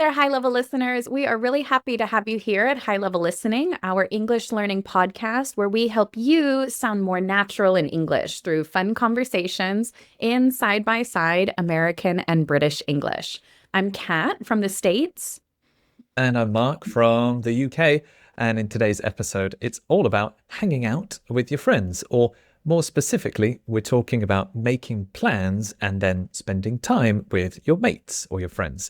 there, high level listeners. We are really happy to have you here at High Level Listening, our English learning podcast, where we help you sound more natural in English through fun conversations in side by side American and British English. I'm Kat from the States. And I'm Mark from the UK. And in today's episode, it's all about hanging out with your friends, or more specifically, we're talking about making plans and then spending time with your mates or your friends.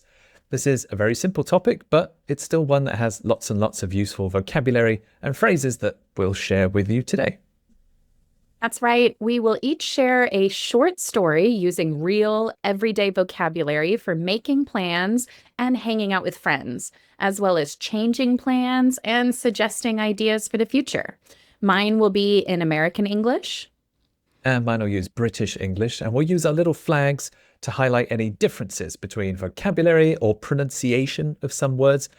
This is a very simple topic, but it's still one that has lots and lots of useful vocabulary and phrases that we'll share with you today. That's right. We will each share a short story using real, everyday vocabulary for making plans and hanging out with friends, as well as changing plans and suggesting ideas for the future. Mine will be in American English. And mine will use British English, and we'll use our little flags to highlight any differences between vocabulary or pronunciation of some words.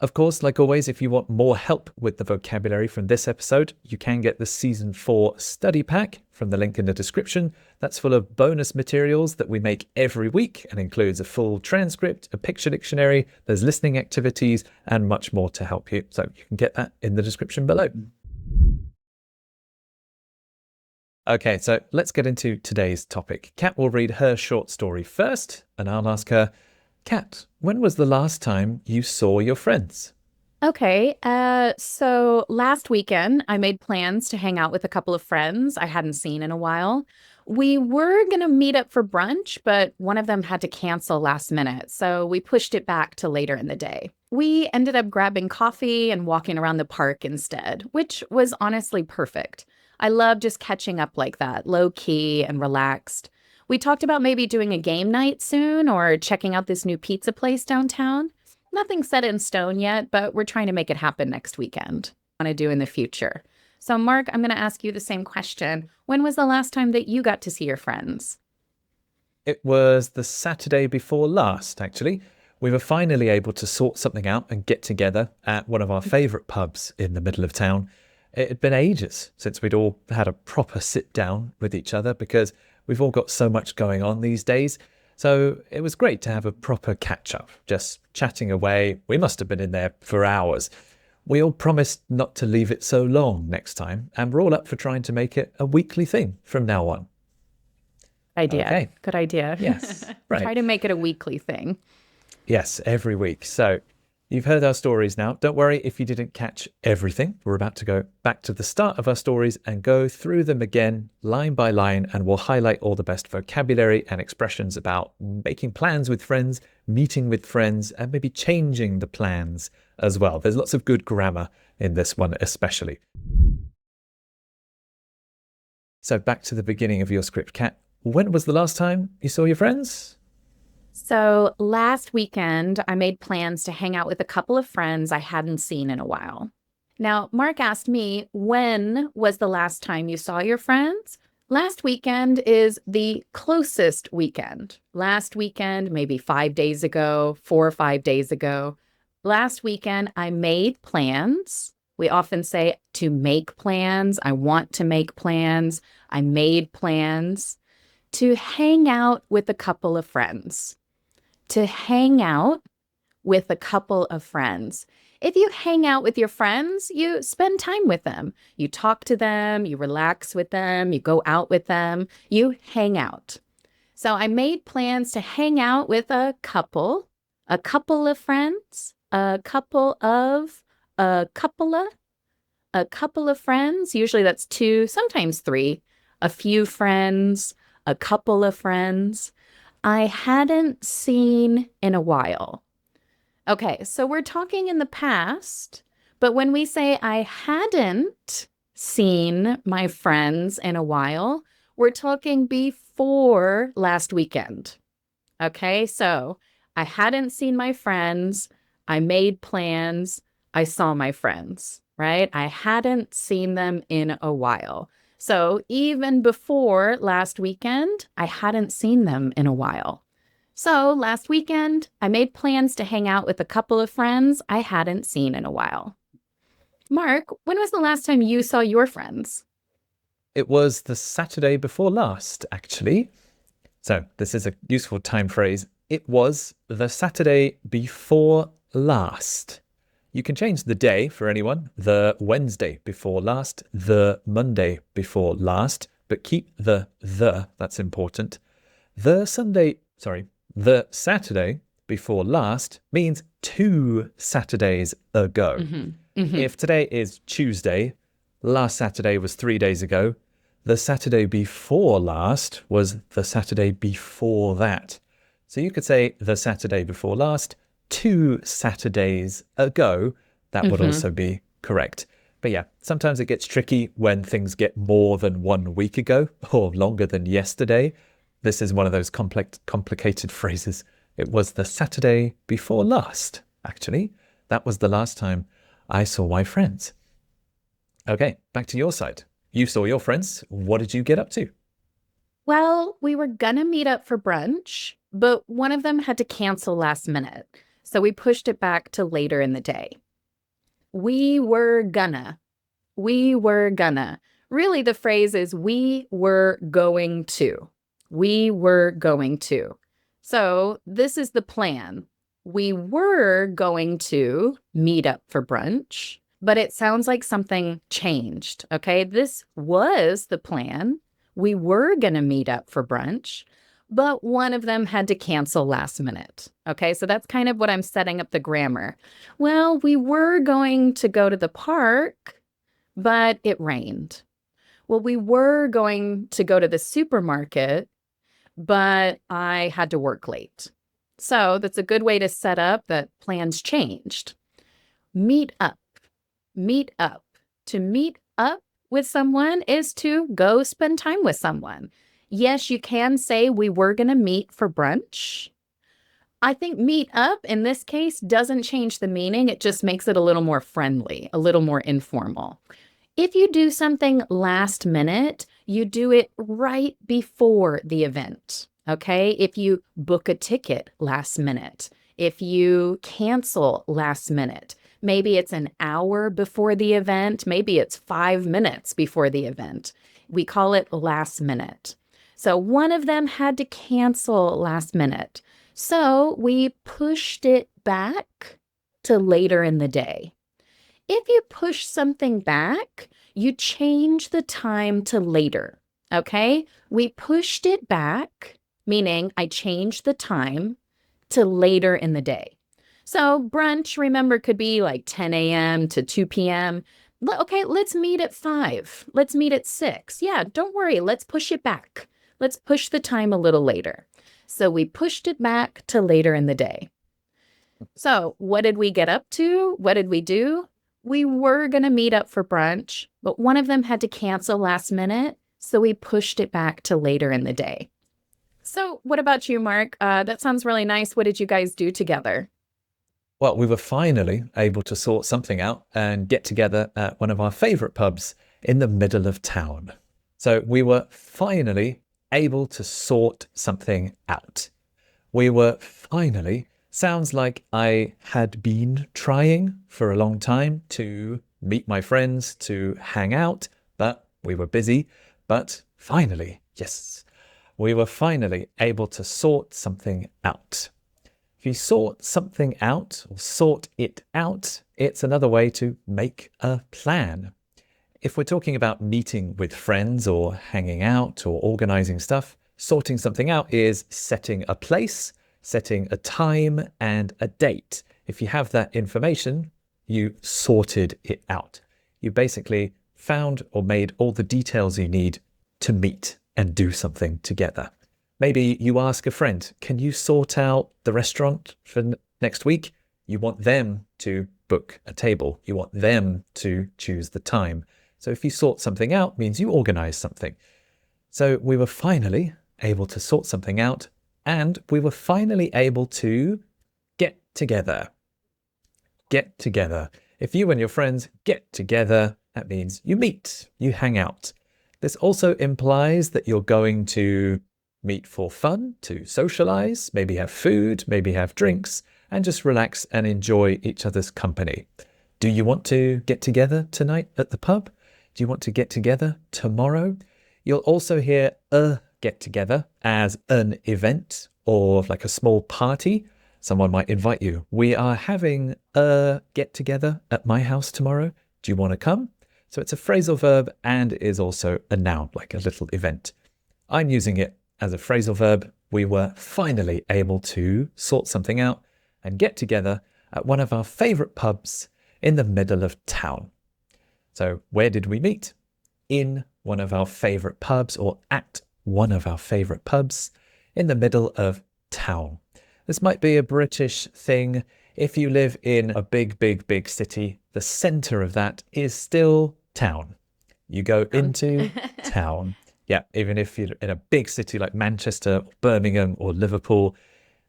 Of course, like always, if you want more help with the vocabulary from this episode, you can get the Season 4 study pack from the link in the description. That's full of bonus materials that we make every week and includes a full transcript, a picture dictionary, there's listening activities, and much more to help you. So you can get that in the description below. Okay, so let's get into today's topic. Kat will read her short story first, and I'll ask her, Kat, when was the last time you saw your friends? Okay, so last weekend I made plans to hang out with a couple of friends I hadn't seen in a while. We were going to meet up for brunch, but one of them had to cancel last minute, so we pushed it back to later in the day. We ended up grabbing coffee and walking around the park instead, which was honestly perfect. I love just catching up like that, low key and relaxed. We talked about maybe doing a game night soon or checking out this new pizza place downtown. Nothing set in stone yet, but we're trying to make it happen next weekend. Want to do in the future. So, Mark, I'm going to ask you the same question. When was the last time that you got to see your friends? It was the Saturday before last, actually. We were finally able to sort something out and get together at one of our favourite pubs in the middle of town. It had been ages since we'd all had a proper sit down with each other because we've all got so much going on these days. So it was great to have a proper catch up, just chatting away. We must have been in there for hours. We all promised not to leave it so long next time, and we're all up for trying to make it a weekly thing from now on. Idea. Okay. Good idea. Yes. Right. Try to make it a weekly thing. Yes, every week. So you've heard our stories now. Don't worry if you didn't catch everything. We're about to go back to the start of our stories and go through them again, line by line, and we'll highlight all the best vocabulary and expressions about making plans with friends, meeting with friends, and maybe changing the plans as well. There's lots of good grammar in this one especially. So back to the beginning of your script, Kat. When was the last time you saw your friends? So last weekend, I made plans to hang out with a couple of friends I hadn't seen in a while. Now, Mark asked me, when was the last time you saw your friends? Last weekend is the closest weekend. Last weekend, maybe 5 days ago, 4 or 5 days ago. Last weekend, I made plans. We often say to make plans. I want to make plans. I made plans to hang out with a couple of friends. To hang out with a couple of friends. If you hang out with your friends, you spend time with them. You talk to them, you relax with them, you go out with them, you hang out. So I made plans to hang out with a couple of friends, a couple of friends. Usually that's 2, sometimes 3, a few friends, a couple of friends I hadn't seen in a while. Okay, so we're talking in the past, but when we say I hadn't seen my friends in a while, we're talking before last weekend. Okay, so I hadn't seen my friends, I made plans, I saw my friends, right? I hadn't seen them in a while. So even before last weekend, I hadn't seen them in a while. So last weekend, I made plans to hang out with a couple of friends I hadn't seen in a while. Mark, when was the last time you saw your friends? It was the Saturday before last, actually. So this is a useful time phrase. It was the Saturday before last. You can change the day for anyone, the Wednesday before last, the Monday before last, but keep the, that's important. The Saturday before last means 2 Saturdays ago. If today is Tuesday, last Saturday was 3 days ago, the Saturday before last was the Saturday before that. So you could say the Saturday before last, 2 Saturdays ago. That would also be correct. But yeah, sometimes it gets tricky when things get more than 1 week ago or longer than yesterday. This is one of those complicated phrases. It was the Saturday before last, actually. That was the last time I saw my friends. Okay, back to your side. You saw your friends. What did you get up to? Well, we were gonna meet up for brunch, but one of them had to cancel last minute. So we pushed it back to later in the day. We were gonna. Really, the phrase is we were going to. We were going to. So this is the plan. We were going to meet up for brunch, but it sounds like something changed, okay? This was the plan. We were going to meet up for brunch, but one of them had to cancel last minute, okay? So that's kind of what I'm setting up the grammar. Well, we were going to go to the park, but it rained. Well, we were going to go to the supermarket, but I had to work late. So that's a good way to set up that plans changed. Meet up. Meet up. To meet up with someone is to go spend time with someone. Yes, you can say we were going to meet for brunch. I think meet up in this case doesn't change the meaning. It just makes it a little more friendly, a little more informal. If you do something last minute, you do it right before the event, okay? If you book a ticket last minute, if you cancel last minute, maybe it's an hour before the event, maybe it's 5 minutes before the event. We call it last minute. So one of them had to cancel last minute. So we pushed it back to later in the day. If you push something back, you change the time to later, okay? We pushed it back, meaning I changed the time to later in the day. So brunch, remember, could be like 10 a.m. to 2 p.m. Okay, let's meet at 5. Let's meet at 6. Yeah, don't worry. Let's push it back. Let's push the time a little later. So we pushed it back to later in the day. So what did we get up to? What did we do? We were going to meet up for brunch, but one of them had to cancel last minute, so we pushed it back to later in the day. So what about you, Mark? That sounds really nice. What did you guys do together? Well, we were finally able to sort something out and get together at one of our favorite pubs in the middle of town. So we were finally able to sort something out. We were finally sounds like I had been trying for a long time to meet my friends, to hang out, but we were busy. But finally, yes, we were finally able to sort something out. If you sort something out or sort it out, it's another way to make a plan. If we're talking about meeting with friends or hanging out or organizing stuff, sorting something out is setting a place, setting a time and a date. If you have that information, you sorted it out. You basically found or made all the details you need to meet and do something together. Maybe you ask a friend, can you sort out the restaurant for next week? You want them to book a table. You want them to choose the time. So if you sort something out, means you organize something. So we were finally able to sort something out, and we were finally able to get together. Get together. If you and your friends get together, that means you meet, you hang out. This also implies that you're going to meet for fun, to socialize, maybe have food, maybe have drinks, and just relax and enjoy each other's company. Do you want to get together tonight at the pub? Do you want to get together tomorrow? You'll also hear a get together as an event or like a small party. Someone might invite you. We are having a get together at my house tomorrow. Do you want to come? So it's a phrasal verb and is also a noun, like a little event. I'm using it as a phrasal verb. We were finally able to sort something out and get together at one of our favorite pubs in the middle of town. So where did we meet? In one of our favorite pubs, or at one of our favorite pubs in the middle of town. This might be a British thing. If you live in a big city, the center of that is still town. You go into town. Yeah, even if you're in a big city like Manchester, Birmingham, or Liverpool,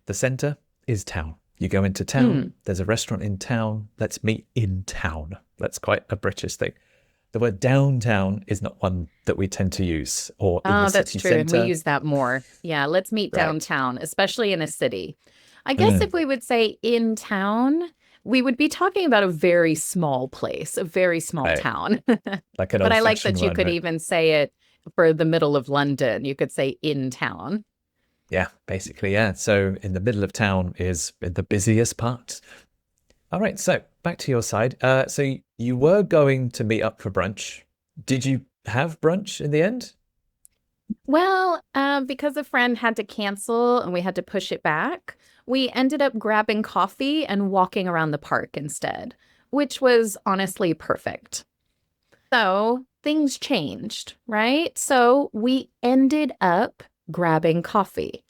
the center is town. You go into town, there's a restaurant in town, let's meet in town. That's quite a British thing. The word downtown is not one that we tend to use, or in the That's city true. And we center. use that more. Yeah, let's meet Right. downtown, especially in a city. I guess if we would say in town, we would be talking about a very small place, a very small Right. town. Like an But I like old-fashioned that you one, could right? even say it for the middle of London. You could say in town. Yeah, basically, yeah. So in the middle of town is in the busiest part. All right, so back to your side. So you were going to meet up for brunch. Did you have brunch in the end? Well, because a friend had to cancel and we had to push it back, we ended up grabbing coffee and walking around the park instead, which was honestly perfect. So things changed, right? So we ended up grabbing coffee.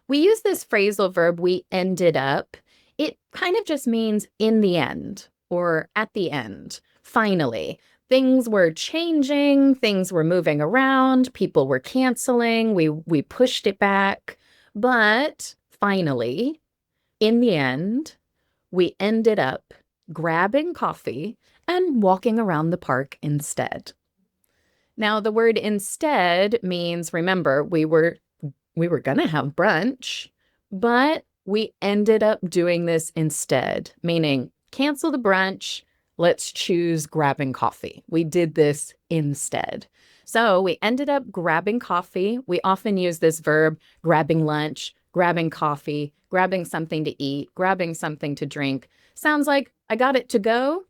We use this phrasal verb, we ended up. It kind of just means in the end or at the end, finally. Things were changing, things were moving around, people were canceling, we pushed it back. But finally, in the end, we ended up grabbing coffee and walking around the park instead. Now, the word instead means, remember, we were going to have brunch, but we ended up doing this instead, meaning cancel the brunch, let's choose grabbing coffee. We did this instead. So we ended up grabbing coffee. We often use this verb, grabbing lunch, grabbing coffee, grabbing something to eat, grabbing something to drink. Sounds like I got it to go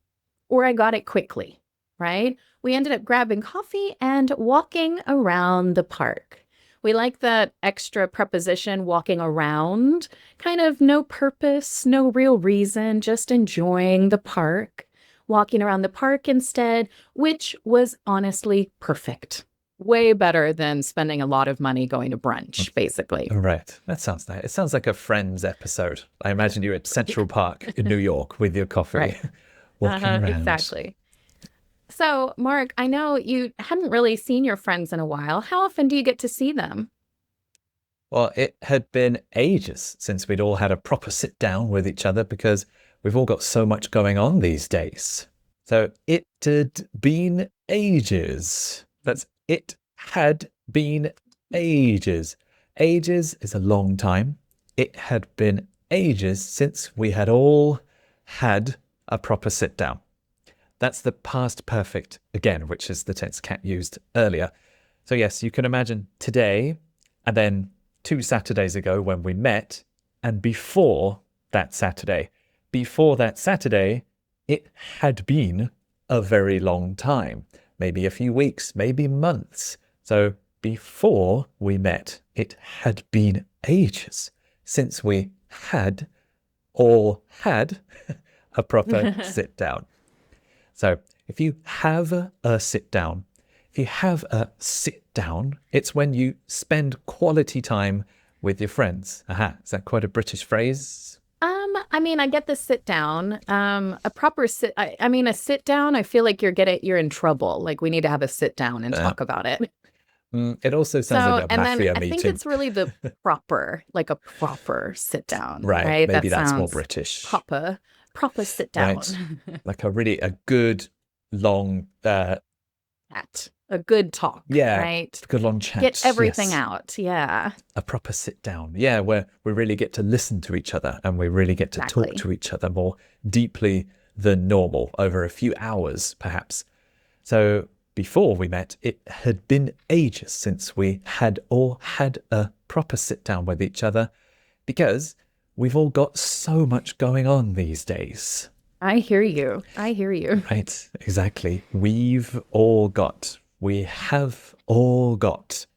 or I got it quickly, right? We ended up grabbing coffee and walking around the park. We like that extra preposition, walking around, kind of no purpose, no real reason, just enjoying the park, walking around the park instead, which was honestly perfect. Way better than spending a lot of money going to brunch, basically. Right. That sounds nice. It sounds like a Friends episode. I imagine you at Central Park in New York with your coffee, Right. walking around. Exactly. So, Mark, I know you hadn't really seen your friends in a while. How often do you get to see them? Well, it had been ages since we'd all had a proper sit down with each other because we've all got so much going on these days. So it had been ages. It had been ages. Ages is a long time. It had been ages since we had all had a proper sit down. That's the past perfect again, which is the tense Kat used earlier. So yes, you can imagine today and then 2 Saturdays ago when we met, and before that Saturday. Before that Saturday, it had been a very long time, maybe a few weeks, maybe months. So before we met, it had been ages since we had or had a proper sit down. So if you have a sit down, it's when you spend quality time with your friends. Aha, is that quite a British phrase? I mean, I get the sit down. A proper a sit down, I feel like you're in trouble. Like we need to have a sit down and talk about it. It also sounds So, like a and then mafia I think meeting. it's really the proper, like a proper sit down, Right, right? maybe That that's more sounds British. proper sit down. Right. Like a good long Chat. A good talk, yeah, right? good long chat. Get everything yes. out. Yeah. A proper sit down. Yeah, where we really get to listen to each other and we really get to Exactly. talk to each other more deeply than normal over a few hours, perhaps. So before we met, it had been ages since we had all had a proper sit down with each other. because we've all got so much going on these days. I hear you. I hear you. Right, exactly. We have all got.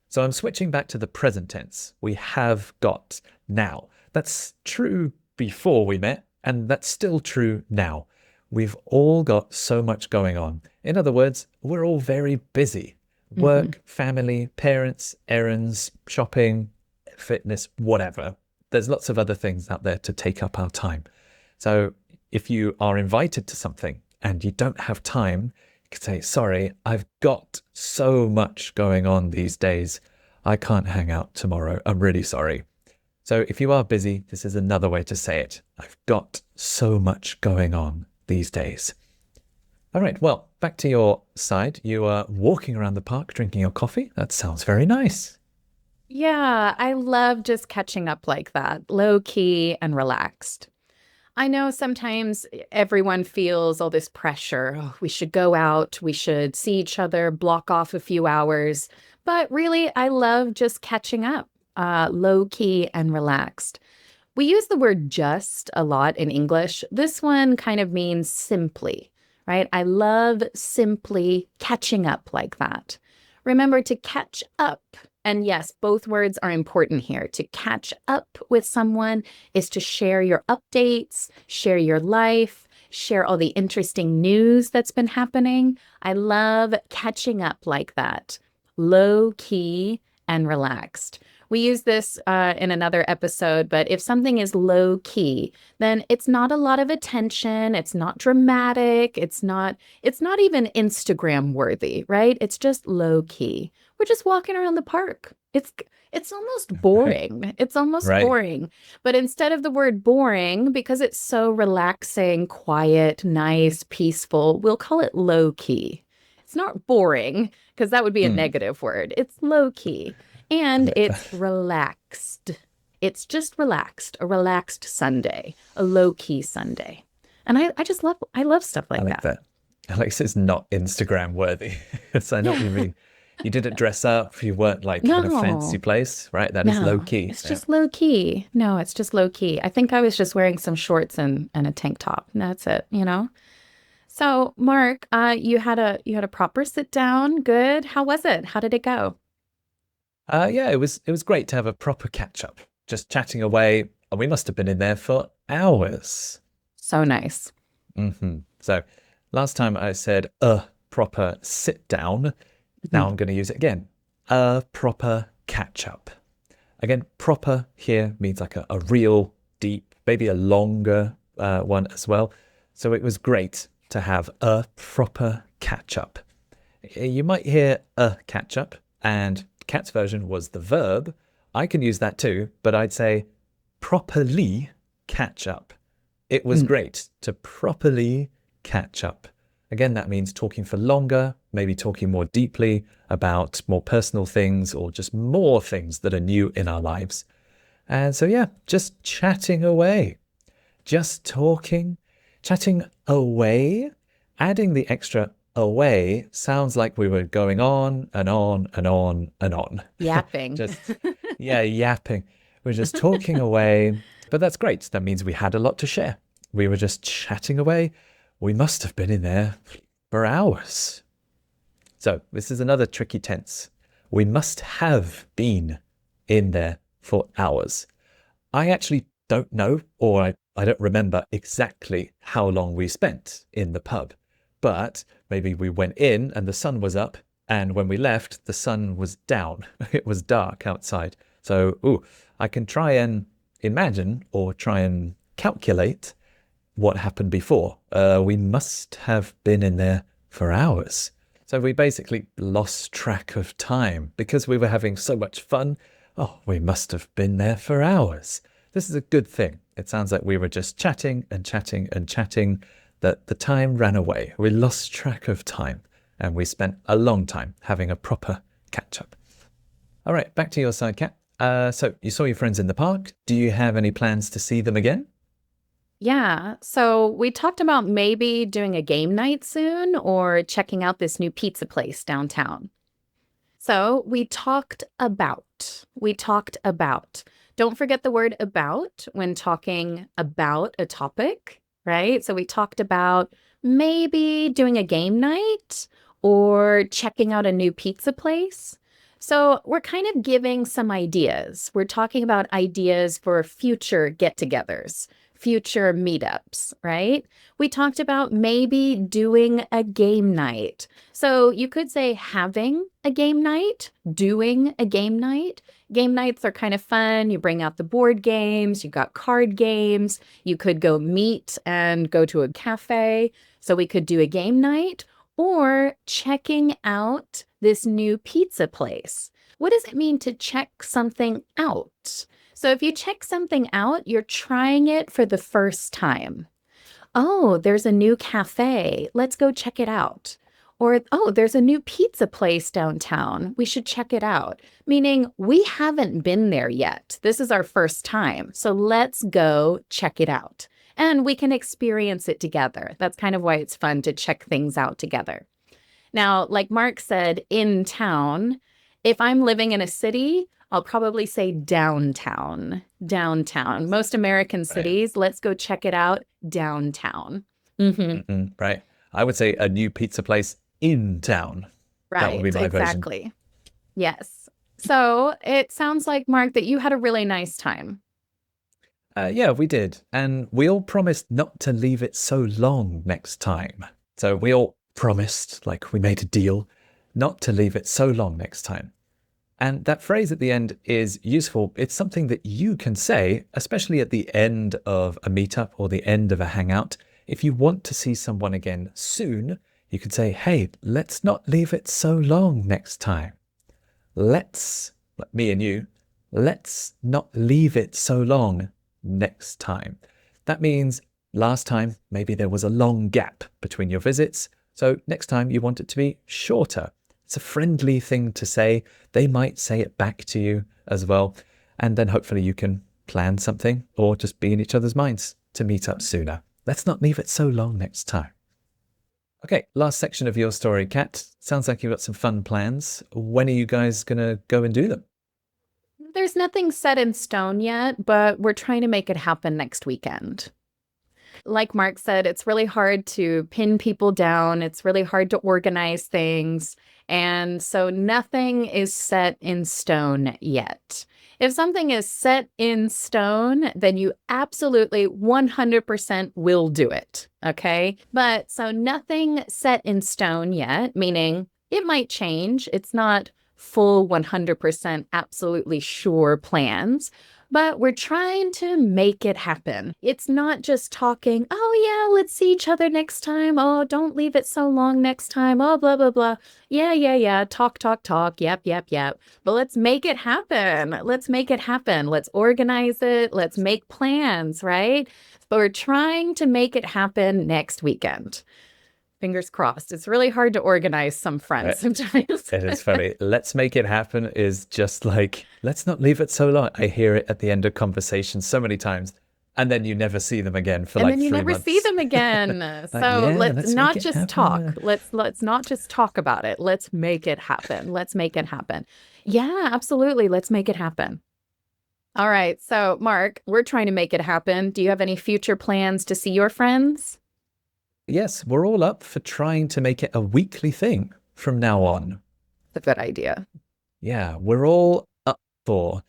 So I'm switching back to the present tense. We have got now. That's true before we met, and that's still true now. We've all got so much going on. In other words, we're all very busy. Work, family, parents, errands, shopping, fitness, whatever. There's lots of other things out there to take up our time. So if you are invited to something and you don't have time, you can say, sorry, I've got so much going on these days. I can't hang out tomorrow. I'm really sorry. So if you are busy, this is another way to say it. I've got so much going on these days. All right, well, back to your side. You are walking around the park drinking your coffee. That sounds very nice. Yeah, I love just catching up like that, low key and relaxed. I know sometimes everyone feels all this pressure. Oh, we should go out, we should see each other, block off a few hours. But really, I love just catching up, low key and relaxed. We use the word just a lot in English. This one kind of means simply, right? I love simply catching up like that. Remember to catch up. And yes, both words are important here. To catch up with someone is to share your updates, share your life, share all the interesting news that's been happening. I love catching up like that, low key and relaxed. We use this in another episode, but if something is low key, then it's not a lot of attention. It's not dramatic. It's not even Instagram worthy, right? It's just low key. We're just walking around the park. It's almost boring. It's almost Right. boring. But instead of the word boring, because it's so relaxing, quiet, nice, peaceful, we'll call it low key. It's not boring because that would be a negative word. It's low key. And it's relaxed. It's just relaxed, a relaxed Sunday, a low-key Sunday. And I love stuff I like like that. that. Alex, it's not Instagram worthy. So I know what you mean. You didn't dress up. You weren't like in a fancy No, place, right? That is low no, key. it's Yeah. just low-key. No, it's just low-key. I think I was just wearing some shorts and a tank top. And that's it, you know? So, Mark, you had a proper sit down. Good. How was it? How did it go? Yeah, it was great to have a proper catch up. Just chatting away. And we must have been in there for hours. So nice. So last time I said a proper sit down. Now I'm going to use it again. A proper catch up. Again, proper here means like a real deep, maybe a longer one as well. So it was great to have a proper catch up. You might hear a catch up, and Kat's version was the verb. I can use that too, but I'd say properly catch up. It was great to properly catch up. Again, that means talking for longer, maybe talking more deeply about more personal things or just more things that are new in our lives. And so, yeah, just chatting away, just talking, chatting away, adding the extra away sounds like we were going on and on and on and on. Yapping. Just, yeah, yapping. We're just talking away, but that's great. That means we had a lot to share. We were just chatting away. We must have been in there for hours. So this is another tricky tense. We must have been in there for hours. I actually don't know, or I don't remember exactly how long we spent in the pub, but maybe we went in and the sun was up, and when we left, the sun was down. It was dark outside. So, I can try and imagine or try and calculate what happened before. We must have been in there for hours. So we basically lost track of time because we were having so much fun. Oh, we must have been there for hours. This is a good thing. It sounds like we were just chatting and chatting and chatting, that the time ran away. We lost track of time and we spent a long time having a proper catch up. All right, back to your side, Kat. So you saw your friends in the park. Do you have any plans to see them again? Yeah. So we talked about maybe doing a game night soon or checking out this new pizza place downtown. So we talked about Don't forget the word about when talking about a topic, right? So we talked about maybe doing a game night or checking out a new pizza place. So we're kind of giving some ideas. We're talking about ideas for future get-togethers, future meetups, right? We talked about maybe doing a game night. So you could say having a game night, doing a game night. Game nights are kind of fun. You bring out the board games, you got card games. You could go meet and go to a cafe. So we could do a game night or checking out this new pizza place. What does it mean to check something out? So if you check something out, you're trying it for the first time. Oh, there's a new cafe. Let's go check it out. Or, oh, there's a new pizza place downtown. We should check it out. Meaning we haven't been there yet. This is our first time. So let's go check it out. And we can experience it together. That's kind of why it's fun to check things out together. Now, like Mark said, in town, if I'm living in a city, I'll probably say downtown. Downtown. Most American cities, let's go check it out downtown. Right. I would say a new pizza place in town. Right. That would be my exactly. version. Yes. So it sounds like, Mark, that you had a really nice time. Yeah, we did. And we all promised not to leave it so long next time. So we all promised, like we made a deal, not to leave it so long next time. And that phrase at the end is useful. It's something that you can say, especially at the end of a meetup or the end of a hangout. If you want to see someone again soon, you can say, hey, let's not leave it so long next time. Let's, like me and you, let's not leave it so long next time. That means last time, maybe there was a long gap between your visits. So next time you want it to be shorter. It's a friendly thing to say. They might say it back to you as well. And then hopefully you can plan something or just be in each other's minds to meet up sooner. Let's not leave it so long next time. Okay, last section of your story, Kat. Sounds like you've got some fun plans. When are you guys going to go and do them? There's nothing set in stone yet, but we're trying to make it happen next weekend. Like Mark said, it's really hard to pin people down. It's really hard to organize things. And so nothing is set in stone yet. If something is set in stone, then you absolutely 100% will do it. Okay. But so nothing set in stone yet, meaning it might change. It's not full 100% absolutely sure plans, but we're trying to make it happen. It's not just talking, oh yeah, let's see each other next time. Oh, don't leave it so long next time. Oh, blah, blah, blah. Yeah. Talk. Yep. But let's make it happen. Let's make it happen. Let's organize it. Let's make plans, right? But we're trying to make it happen next weekend. Fingers crossed. It's really hard to organize some friends sometimes. It is funny. Let's make it happen is just like, let's not leave it so long. I hear it at the end of conversations so many times. And then you never see them again for like 3 months. And then you never see them again. So let's not just talk. Let's not just talk about it. Let's make it happen. Let's make it happen. Yeah, absolutely. Let's make it happen. All right. So Mark, we're trying to make it happen. Do you have any future plans to see your friends? Yes, we're all up for trying to make it a weekly thing from now on. That's a good idea. Yeah, we're all up for.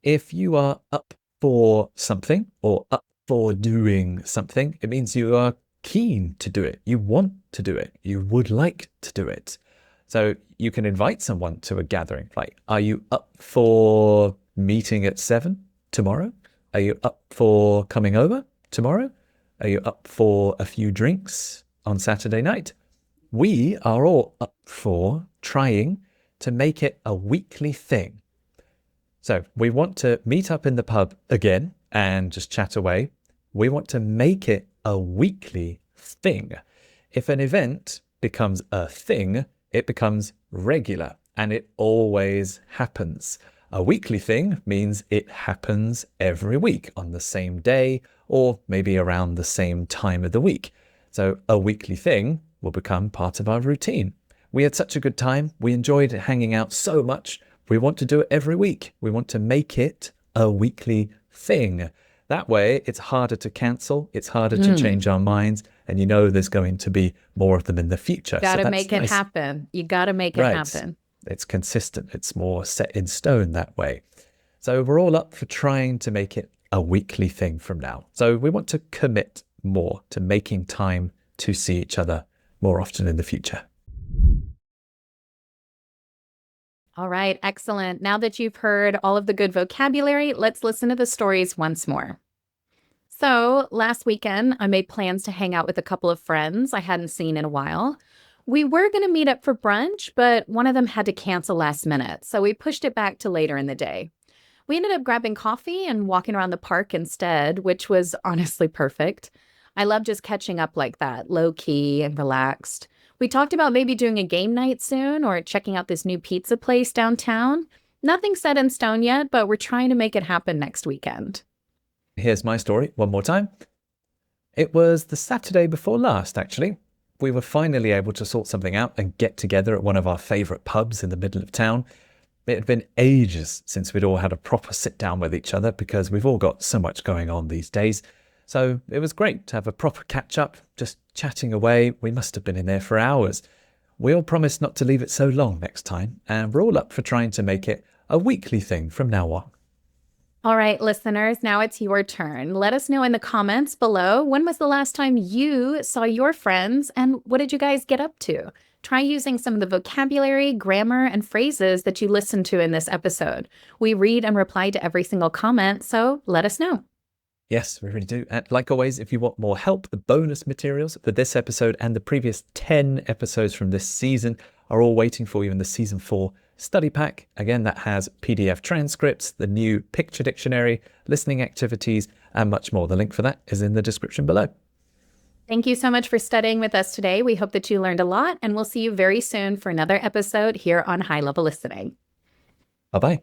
If you are up for something or up for doing something, it means you are keen to do it. You want to do it. You would like to do it. So you can invite someone to a gathering. Like, are you up for meeting at 7 tomorrow? Are you up for coming over tomorrow? Are you up for a few drinks on Saturday night? We are all up for trying to make it a weekly thing. So we want to meet up in the pub again and just chat away. We want to make it a weekly thing. If an event becomes a thing, it becomes regular and it always happens. A weekly thing means it happens every week on the same day or maybe around the same time of the week. So a weekly thing will become part of our routine. We had such a good time. We enjoyed hanging out so much. We want to do it every week. We want to make it a weekly thing. That way, it's harder to cancel, it's harder to change our minds, and you know there's going to be more of them in the future. Got to that's make it nice. happen. You got to make it Right. happen. It's consistent, it's more set in stone that way. So we're all up for trying to make it a weekly thing from now. So we want to commit more to making time to see each other more often in the future. All right, excellent. Now that you've heard all of the good vocabulary, let's listen to the stories once more. So, last weekend, I made plans to hang out with a couple of friends I hadn't seen in a while. We were going to meet up for brunch, but one of them had to cancel last minute, so we pushed it back to later in the day. We ended up grabbing coffee and walking around the park instead, which was honestly perfect. I love just catching up like that, low key and relaxed. We talked about maybe doing a game night soon or checking out this new pizza place downtown. Nothing set in stone yet, but we're trying to make it happen next weekend. Here's my story one more time. It was the Saturday before last, actually. We were finally able to sort something out and get together at one of our favourite pubs in the middle of town. It had been ages since we'd all had a proper sit down with each other because we've all got so much going on these days. So it was great to have a proper catch up, just chatting away. We must have been in there for hours. We all promised not to leave it so long next time, and we're all up for trying to make it a weekly thing from now on. All right, listeners, now it's your turn. Let us know in the comments below, when was the last time you saw your friends and what did you guys get up to? Try using some of the vocabulary, grammar, and phrases that you listened to in this episode. We read and reply to every single comment, so let us know. Yes, we really do. And like always, if you want more help, the bonus materials for this episode and the previous 10 episodes from this season are all waiting for you in the Season 4 study pack. Again, that has PDF transcripts, the new picture dictionary, listening activities, and much more. The link for that is in the description below. Thank you so much for studying with us today. We hope that you learned a lot, and we'll see you very soon for another episode here on High Level Listening. Bye-bye.